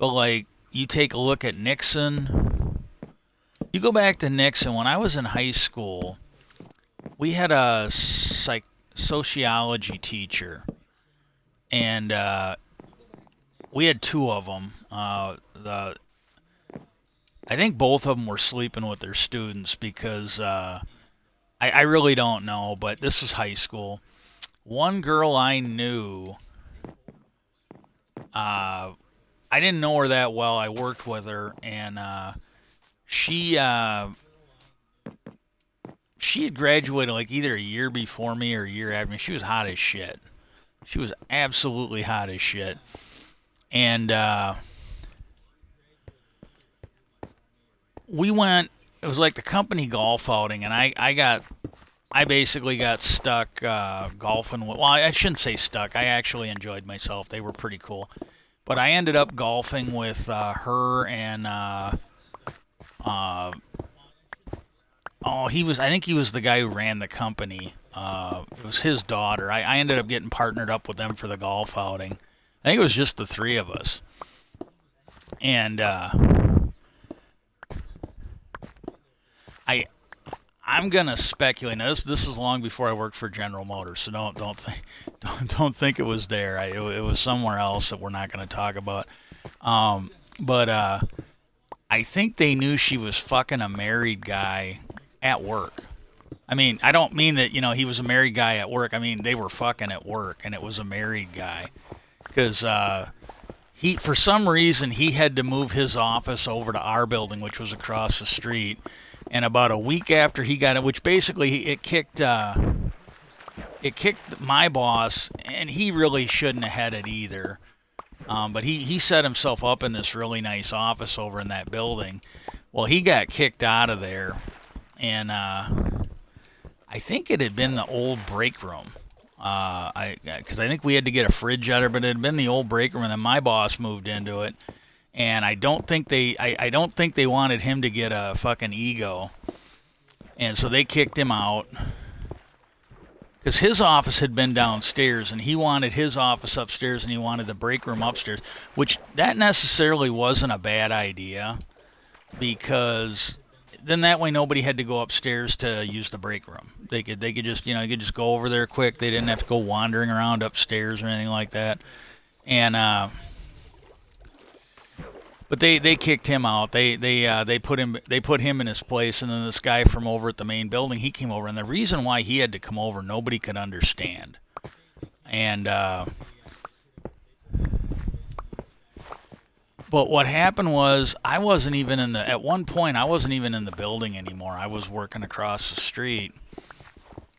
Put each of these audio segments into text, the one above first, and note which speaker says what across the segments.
Speaker 1: But like you take a look at Nixon, you go back to Nixon. When I was in high school, we had a sociology teacher, and we had two of them. I think both of them were sleeping with their students because I really don't know, but this was high school. One girl I knew, uh, I didn't know her that well. I worked with her, and she she had graduated like either a year before me or a year after me. She was hot as shit. She was absolutely hot as shit, and we went. It was like the company golf outing, and I basically got stuck golfing with. Well, I shouldn't say stuck. I actually enjoyed myself. They were pretty cool. But I ended up golfing with her and uh, oh, he was. I think he was the guy who ran the company. It was his daughter. I ended up getting partnered up with them for the golf outing. I think it was just the three of us. And I I'm gonna speculate. Now, this is long before I worked for General Motors, so don't think don't think it was there. It was somewhere else that we're not gonna talk about. But I think they knew she was fucking a married guy at work. I mean, I don't mean that he was a married guy at work. I mean they were fucking at work, and it was a married guy because he for some reason he had to move his office over to our building, which was across the street. And about a week after he got it, which basically it kicked my boss, and he really shouldn't have had it either. But he set himself up in this really nice office over in that building. Well, he got kicked out of there, and I think it had been the old break room. Because I think we had to get a fridge out of it, but it had been the old break room, and then my boss moved into it. And I don't think they wanted him to get a fucking ego, and so they kicked him out because his office had been downstairs, and he wanted his office upstairs, and he wanted the break room upstairs, which that necessarily wasn't a bad idea because then that way nobody had to go upstairs to use the break room. They could just you could just go over there quick. They didn't have to go wandering around upstairs or anything like that, and but they kicked him out. They put him in his place, and then this guy from over at the main building, he came over, and the reason why he had to come over nobody could understand. And but what happened was at one point I wasn't even in the building anymore. I was working across the street,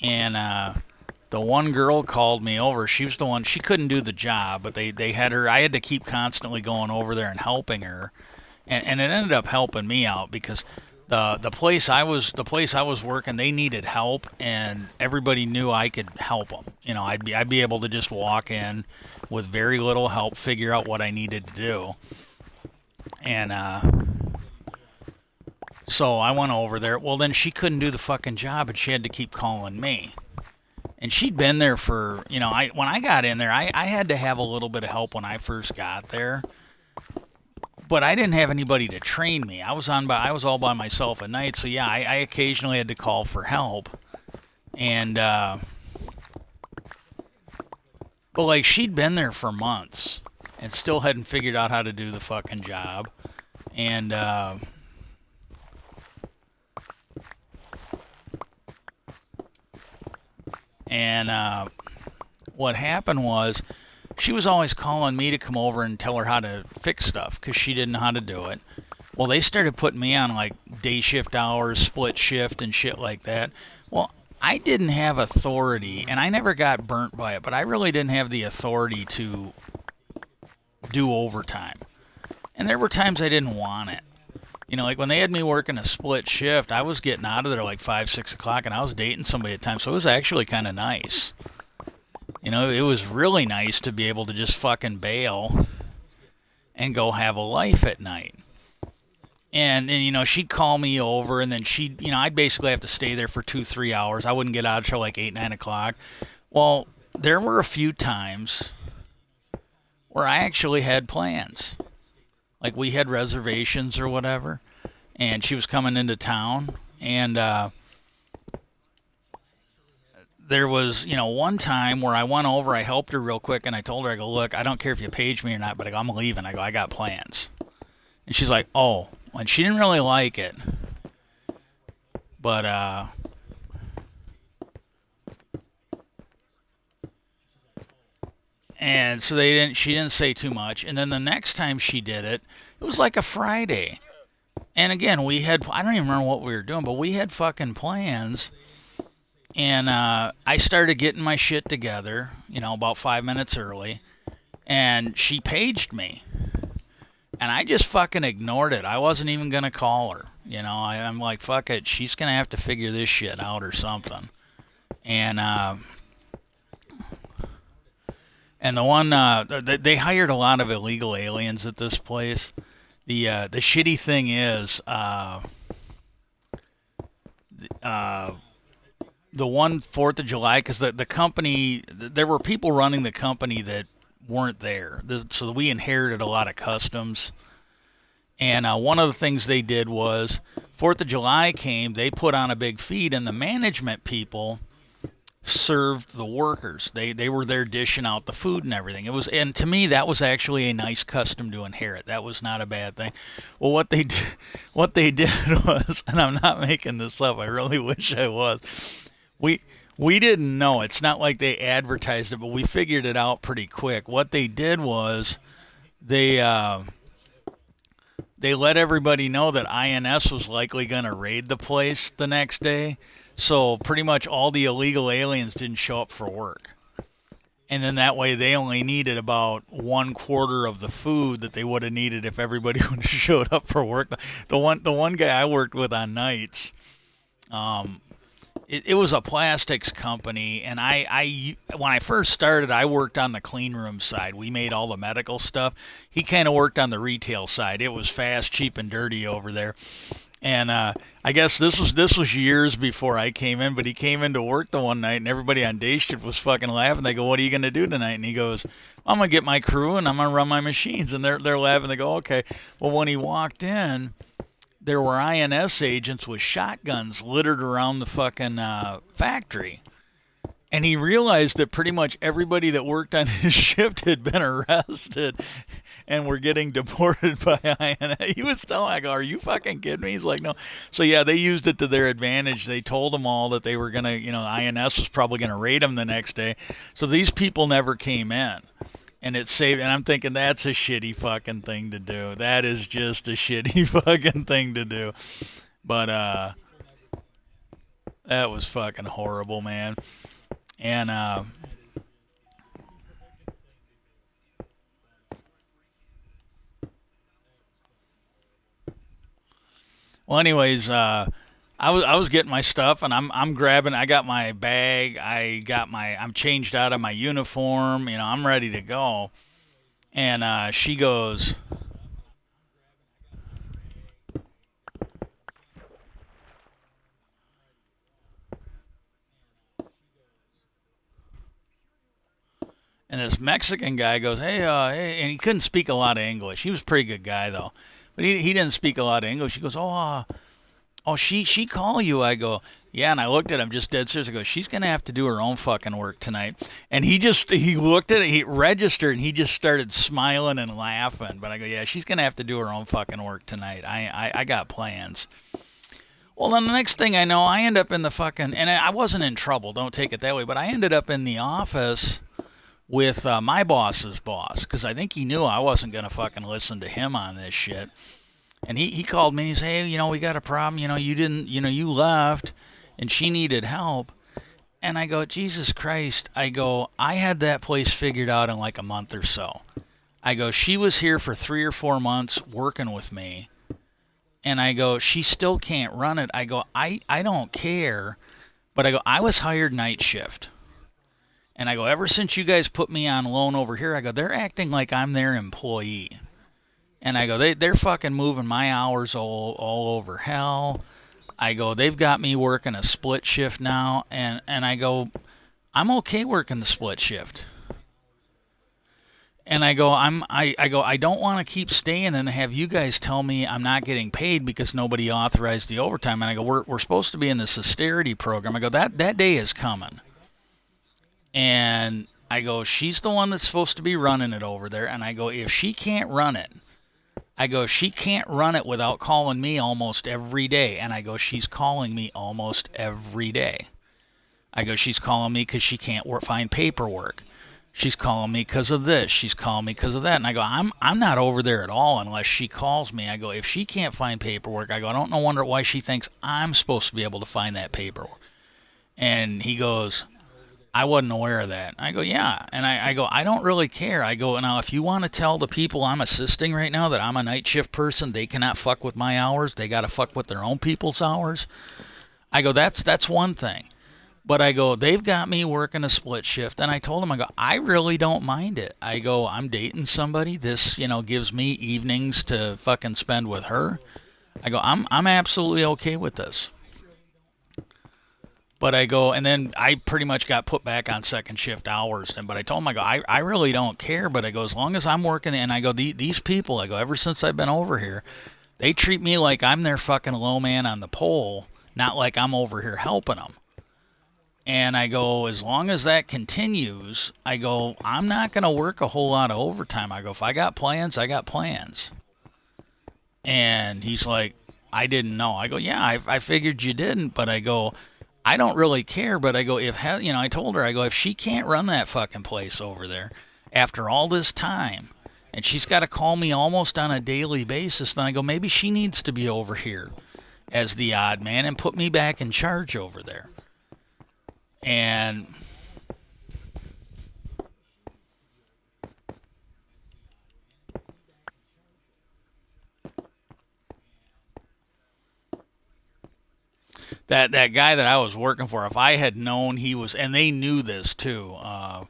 Speaker 1: and the one girl called me over. She was the one. She couldn't do the job, but they had her. I had to keep constantly going over there and helping her, and it ended up helping me out because the place I was working, they needed help, and everybody knew I could help them. I'd be able to just walk in with very little help, figure out what I needed to do, and so I went over there. Well, then she couldn't do the fucking job, and she had to keep calling me. And she'd been there for, when I got in there, I had to have a little bit of help when I first got there. But I didn't have anybody to train me. I was all by myself at night. So yeah, I occasionally had to call for help. And, but like she'd been there for months and still hadn't figured out how to do the fucking job. And, what happened was she was always calling me to come over and tell her how to fix stuff because she didn't know how to do it. Well, they started putting me on like day shift hours, split shift, and shit like that. Well, I didn't have authority, and I never got burnt by it, but I really didn't have the authority to do overtime. And there were times I didn't want it. Like when they had me working a split shift, I was getting out of there like 5, 6 o'clock, and I was dating somebody at the time, so it was actually kind of nice. It was really nice to be able to just fucking bail and go have a life at night. And she'd call me over, and then I'd basically have to stay there for 2, 3 hours. I wouldn't get out until like 8, 9 o'clock. Well, there were a few times where I actually had plans. Like we had reservations or whatever, and she was coming into town, and there was, one time where I went over, I helped her real quick, and I told her, I go, look, I don't care if you page me or not, but I go, I'm leaving. I go, I got plans. And she's like, oh, and she didn't really like it, but and so she didn't say too much. And then the next time she did it, it was like a Friday. And again, I don't even remember what we were doing, but we had fucking plans. And I started getting my shit together, about 5 minutes early. And she paged me. And I just fucking ignored it. I wasn't even going to call her. I'm like, fuck it. She's going to have to figure this shit out or something. And the one, they hired a lot of illegal aliens at this place. The shitty thing is, the one 4th of July, because the company, there were people running the company that weren't there. So we inherited a lot of customs. And one of the things they did was 4th of July came, they put on a big feed, and the management people served the workers. They were there dishing out the food and everything. And to me that was actually a nice custom to inherit. That was not a bad thing. Well, what they did was, and I'm not making this up, I really wish I was. We didn't know. It's not like they advertised it, but we figured it out pretty quick. What they did was they let everybody know that INS was likely going to raid the place the next day. So pretty much all the illegal aliens didn't show up for work. And then that way they only needed about 1/4 of the food that they would have needed if everybody would have showed up for work. The one guy I worked with on nights, it was a plastics company, and I when I first started, I worked on the clean room side. We made all the medical stuff. He kind of worked on the retail side. It was fast, cheap, and dirty over there. And I guess this was years before I came in, but he came into work the one night, and everybody on day shift was fucking laughing. They go, "What are you gonna do tonight?" And he goes, "I'm gonna get my crew and I'm gonna run my machines." And they're laughing. They go, "Okay." Well, when he walked in, there were INS agents with shotguns littered around the fucking factory. And he realized that pretty much everybody that worked on his shift had been arrested and were getting deported by INS. He was telling, I go, "Are you fucking kidding me?" He's like, "No." So yeah, they used it to their advantage. They told them all that they were going to, INS was probably going to raid them the next day. So these people never came in. And it saved, and I'm thinking that's a shitty fucking thing to do. That is just a shitty fucking thing to do. But that was fucking horrible, man. And well, anyways, I was getting my stuff, and I'm grabbing. I got my bag. I'm changed out of my uniform. I'm ready to go. And she goes, and this Mexican guy goes, "Hey, hey," and he couldn't speak a lot of English. He was a pretty good guy though, but he didn't speak a lot of English. He goes, "Oh, she call you?" I go, "Yeah," and I looked at him just dead serious. I go, "She's gonna have to do her own fucking work tonight." And he looked at it, he registered, and he just started smiling and laughing. But I go, "Yeah, she's gonna have to do her own fucking work tonight. I got plans." Well, then the next thing I know, I end up in the fucking, and I wasn't in trouble. Don't take it that way, but I ended up in the office with my boss's boss, because I think he knew I wasn't gonna fucking listen to him on this shit. And he called me and he said, "Hey, we got a problem. You didn't, you left, and she needed help." And I go, "Jesus Christ." I go, "I had that place figured out in like a month or so." I go, "She was here for 3 or 4 months working with me." And I go, "She still can't run it." I go, I don't care. But I go, "I was hired night shift." And I go, "Ever since you guys put me on loan over here," I go, "they're acting like I'm their employee." And I go, they're fucking moving my hours all over hell. I go, "They've got me working a split shift now." And I go, "I'm okay working the split shift." And I go, I don't want to keep staying and have you guys tell me I'm not getting paid because nobody authorized the overtime. And I go, we're supposed to be in this austerity program. I go, that day is coming. And I go, she's the one that's supposed to be running it over there. And I go, if she can't run it, I go, she can't run it without calling me almost every day. And I go, she's calling me almost every day. I go, she's calling me because she can't find paperwork. She's calling me because of this. She's calling me because of that. And I go, I'm not over there at all unless she calls me. I go, if she can't find paperwork, I go, I don't know wonder why she thinks I'm supposed to be able to find that paperwork. And he goes, I wasn't aware of that. I go, yeah. And I go, I don't really care. I go, now if you want to tell the people I'm assisting right now that I'm a night shift person, they cannot fuck with my hours. They got to fuck with their own people's hours. I go, that's one thing. But I go, they've got me working a split shift. And I told him, I go, I really don't mind it. I go, I'm dating somebody. This, gives me evenings to fucking spend with her. I go, I'm absolutely okay with this. But I go, and then I pretty much got put back on second shift hours. But I told him, I go, I really don't care. But I go, as long as I'm working, and I go, these people, I go, ever since I've been over here, they treat me like I'm their fucking low man on the pole, not like I'm over here helping them. And I go, as long as that continues, I go, I'm not going to work a whole lot of overtime. I go, if I got plans, I got plans. And he's like, I didn't know. I go, yeah, I figured you didn't. But I go, I don't really care. But I go, I told her, I go, if she can't run that fucking place over there after all this time, and she's got to call me almost on a daily basis, then I go, maybe she needs to be over here as the odd man and put me back in charge over there. And that guy that I was working for, if I had known he was, and they knew this too. God,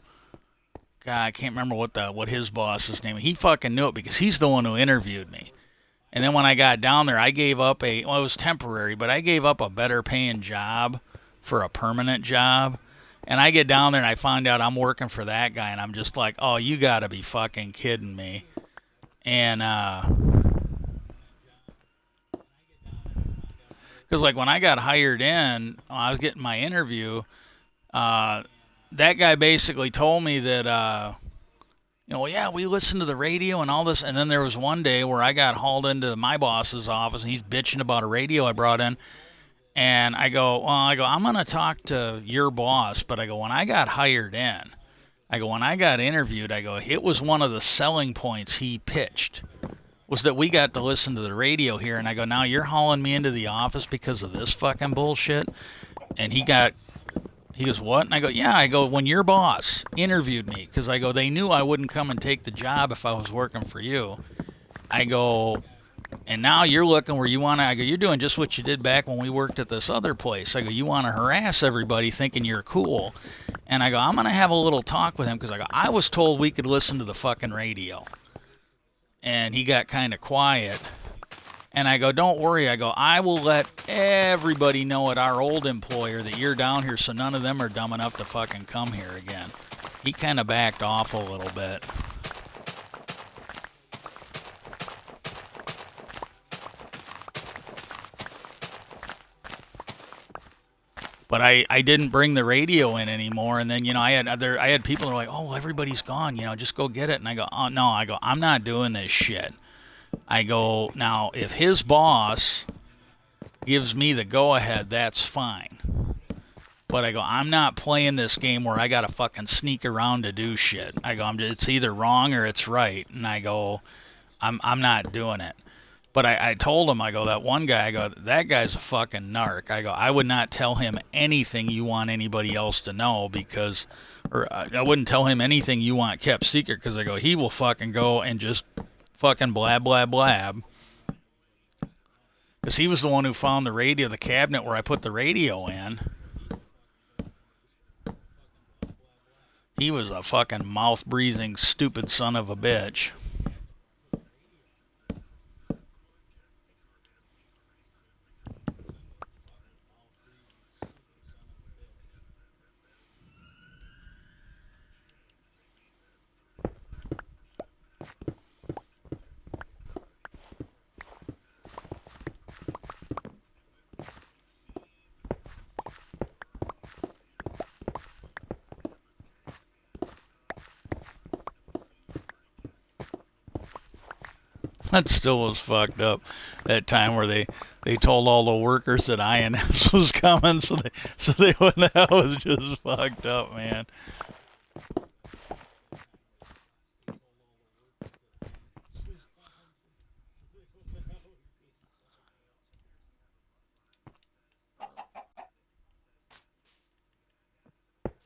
Speaker 1: I can't remember what his boss's name. He fucking knew it because he's the one who interviewed me. And then when I got down there, I gave up it was temporary, but I gave up a better paying job for a permanent job. And I get down there and I find out I'm working for that guy, and I'm just like, oh, you gotta be fucking kidding me. And because like when I got hired in, I was getting my interview. That guy basically told me that, well, yeah, we listened to the radio and all this. And then there was one day where I got hauled into my boss's office, and he's bitching about a radio I brought in. And I go, I'm going to talk to your boss. But I go, when I got hired in, I go, when I got interviewed, I go, it was one of the selling points he pitched was that we got to listen to the radio here. And I go, now you're hauling me into the office because of this fucking bullshit. And he goes, what? And I go, yeah. I go, when your boss interviewed me, because I go, they knew I wouldn't come and take the job if I was working for you. I go, and now you're looking where you want to. I go, you're doing just what you did back when we worked at this other place. I go, you want to harass everybody thinking you're cool. And I go, I'm going to have a little talk with him because I go, I was told we could listen to the fucking radio. And he got kind of quiet. And I go, don't worry. I go, I will let everybody know at our old employer that you're down here so none of them are dumb enough to fucking come here again. He kind of backed off a little bit. But I didn't bring the radio in anymore. And then, I had people that were like, oh, well, everybody's gone. Just go get it. And I go, oh, no. I go, I'm not doing this shit. I go, now, if his boss gives me the go-ahead, that's fine. But I go, I'm not playing this game where I got to fucking sneak around to do shit. I go, it's either wrong or it's right. And I go, I'm not doing it. But I told him, I go, that one guy, I go, that guy's a fucking narc. I go, I would not tell him anything you want anybody else to know because, or I wouldn't tell him anything you want kept secret because I go, he will fucking go and just fucking blab, blab, blab. Because he was the one who found the cabinet where I put the radio in. He was a fucking mouth-breathing, stupid son of a bitch. That still was fucked up. That time where they told all the workers that INS was coming, so they went. That was just fucked up, man.